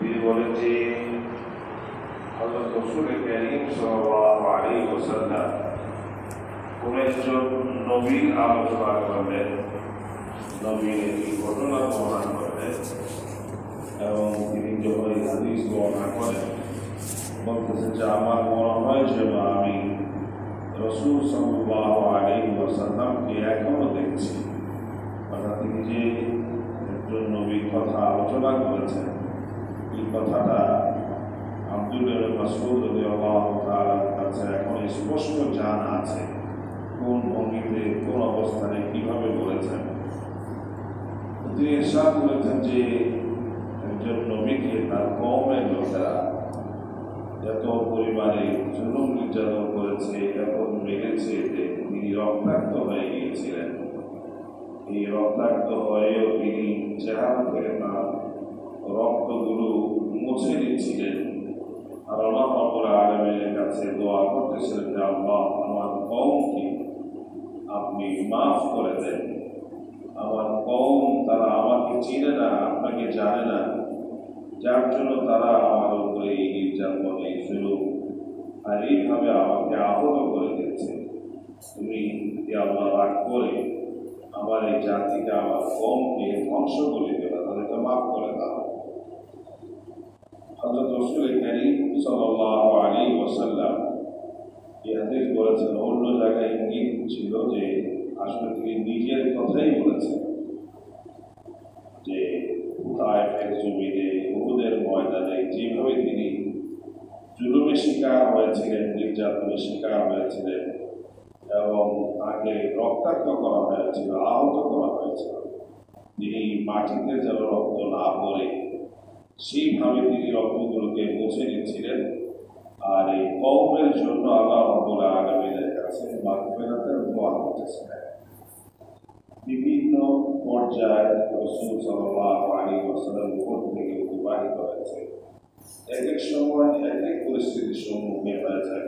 তিনি বলেন যে হযরত রাসূল কারীম সাল্লাল্লাহু আলাইহি ওয়াসাল্লাম কোন একজন নবীর আলোচনা করলেন, নবীর একটি ঘটনা বর্ণনা করলেন এবং তিনি যখন এই হাদিস বর্ণনা করেন বলতেছেন যে আমার মনে হয় যে আমি রাসূল সাল্লাল্লাহু আলাইহি ওয়াসাল্লামকে এখনো দেখছি। অর্থাৎ তিনি যে একজন নবীর কথা আলোচনা করেছেন, এই কথাটা আব্দুল্লাহ ইবনে মাসউদ রাদিয়াল্লাহু তাআলার কাছে এখন স্পষ্ট জানা আছে কোন ভঙ্গিতে, কোন অবস্থানে, কিভাবে বলেছেন। তিনি ইরশাদ করেছেন যে একজন নবীকে তার কওমের লোকেরা এত পরিমাণে জুলুম নির্যাতন করেছে, এত মেরেছে যে তিনি রক্তাক্ত হয়ে গিয়েছিলেন। এই রক্তাক্ত হয়েও তিনি চেহারা থেকে তার রক্তগুলো মুছে দিচ্ছিলেন আর আল্লাহ রাব্বুল আলামিনের কাছে দোয়া করতেছিলেন যে আল্লাহ আমার কওমকে আপনি মাফ করে দেন। আমার কওম তারা আমাকে চিনে না, আপনাকে জানে না, যার জন্য তারা আমার উপরে এই নির্যাতন, এই জুলুম আর এইভাবে আমাকে আহত করে দিচ্ছে। তুমি আল্লাহ রাগ করে আমার এই জাতিকে, আমার কওমকে ধ্বংস করে দেবে, তাদেরকে মাফ করে দাও। হযরত রাসূল কারীম সাল্লাল্লাহু আলাইহি ওয়াসাল্লাম এই হাদিস বলেছেন। অন্য জায়গায় ইঙ্গিত ছিল যে আসলে তিনি নিজের কথাই বলেছেন যে তায়েফের জমিনে, উহুদের ময়দানে যেভাবে তিনি জুলুমের শিকার হয়েছিলেন, নির্যাতনের শিকার হয়েছিলেন এবং তাকে রক্তাক্ত করা হয়েছিল, আহত করা হয়েছিল, তিনি মাটিতে যেন রক্ত না পড়ে সেইভাবে তিনি রক্তগুলোকে মুছে দিচ্ছিলেন। আর এই কওমের জন্য আল্লাহ রাব্বুল আলামিনের কাছে মাগফিরাতের দোয়া করতেছিলেন। বিভিন্ন পর্যায়ে রাসূল সাল্লাল্লাহু আলাইহি ওয়াসাল্লাম উপর থেকে অতিবাহিত হয়েছে। এক এক সময় এক এক পরিস্থিতির সম্মুখীন হয়ে যায়।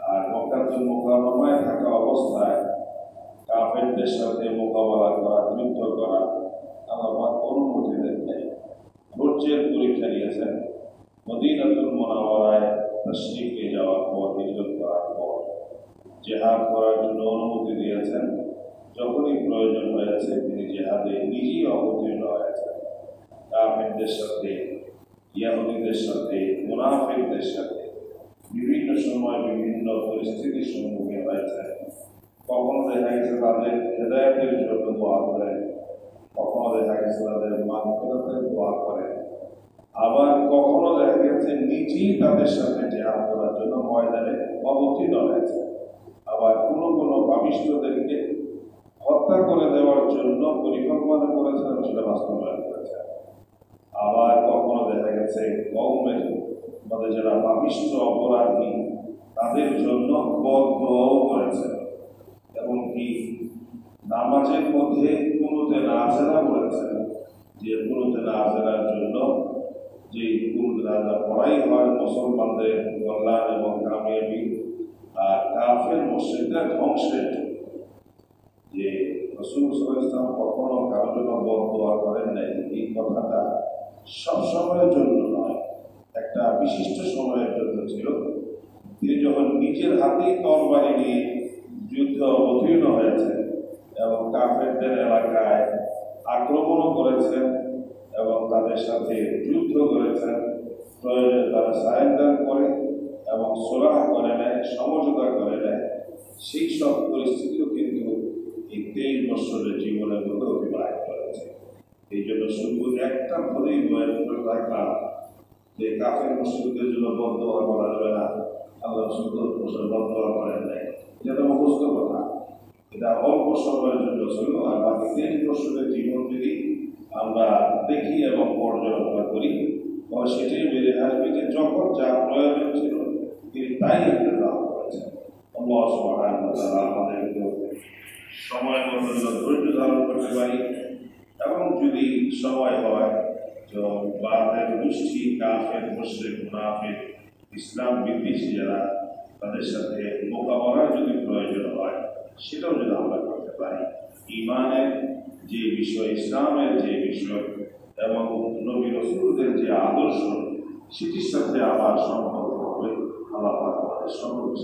আর মক্কাতুল মুকাররমায় থাকা অবস্থায় কাফেরদের সাথে মোকাবেলা করা, যুদ্ধ করা আল্লাহ অনুমতি দেন নাই। ধৈর্যের পরীক্ষা নিয়েছেন। মদিনাতুল মুনাওয়ারায় তাশরীফে যাওয়ার পর, হিজরত করার পর জিহাদ করার জন্য অনুমতি দিয়েছেন। যখনই প্রয়োজন হয়েছে তিনি জিহাদে নিজেই অবতীর্ণ হয়েছেন। কাফেরদের সাথে, ইহুদীদের সাথে, মুনাফিকদের সাথে বিভিন্ন সময় বিভিন্ন পরিস্থিতির সম্মুখীন হয়েছেন। কখনো দেখা গেছে তাদের হেদায়েতের জন্য দোয়া করেন, কখনো দেখা গেছে তাদের মাগফিরাতের দোয়া করেন, আবার কখনো দেখা গেছে নিজেই তাদের সাথে জিহাদ করার জন্য ময়দানে অবতীর্ণ হয়েছে। আবার কোনো কোনো পাপিষ্ঠদেরকে হত্যা করে দেওয়ার জন্য পরিকল্পনা করেছেন এবং সেটা বাস্তবায়ন করেছেন। আবার কখনো দেখা গেছে কওমের মধ্যে যারা পাপিষ্ঠ অপরাধী তাদের জন্য বদদোয়াও করেছেন। এমনকি নামাজের মধ্যে কুনুতে নাযিলা করেছেন, যে কুনুতে নাযিলার জন্য যে কুনুতে নাযিলা পড়াই হয় মুসলমানদের কল্যাণ এবং কামিয়াবি আর কাফের মুশরিকদের ধ্বংসের জন্য। যে রাসূল সাল্লাল্লাহু আলাইহি ওয়াসাল্লাম কখনো কারোর জন্য বদদোয়া করেন নাই, এই কথাটা সব সময়ের জন্য নয়, একটা বিশিষ্ট সময়ের জন্য ছিল। তিনি যখন নিজের হাতেই তরবারি নিয়ে যুদ্ধে অবতীর্ণ হয়েছেন এবং কাফেরদের এলাকায় আক্রমণও করেছেন এবং তাদের সাথে যুদ্ধ করেছেন, প্রয়োজনে তারা সারেন্ডার করে এবং সুলহ করে নেয়, সমঝোতা করে নেয়, সেই সব পরিস্থিতিও কিন্তু এই 23 বছরের জীবনের মধ্যে অতিবাহিত করেছে। এই জন্য শুধু একটা ভুলেই বয়ে রাখলাম যে কাফের মুশরিকদের জন্য বদদোয়া করা যাবে না, আল্লাহ শুধু বদদোয়া করেন নাই, এটা তো মুখস্থ কথা। এটা অল্প সময়ের জন্য ছিল। আর বাকি 23 বছরের জীবন যদি আমরা দেখি এবং পর্যালোচনা করি তবে সেটাই বেড়ে আসবে যে যখন যা প্রয়োজন ছিল তিনি তাই ইন্তজাম করেছেন। আল্লাহ সুবহানাহু ওয়া তাআলা আমাদেরকে সময় মতো ধৈর্য ধারণ করতে পারি এবং যদি সময় হয় তো বাতিল গোষ্ঠী, কাফের, মুশরিক, মুনাফিক, ইসলাম বিদ্বেষী যারা, তাদের সাথে মোকাবেলার যদি প্রয়োজন হয় সেটাও যদি আমরা করতে পারি। ঈমানের যে বিষয়, ইসলামের যে বিষয় এবং নবী রাসূলদের যে আদর্শ সেটির সাথে আবার সম্পর্ক হবে। আল্লাহ পাক আমাদের সকলকে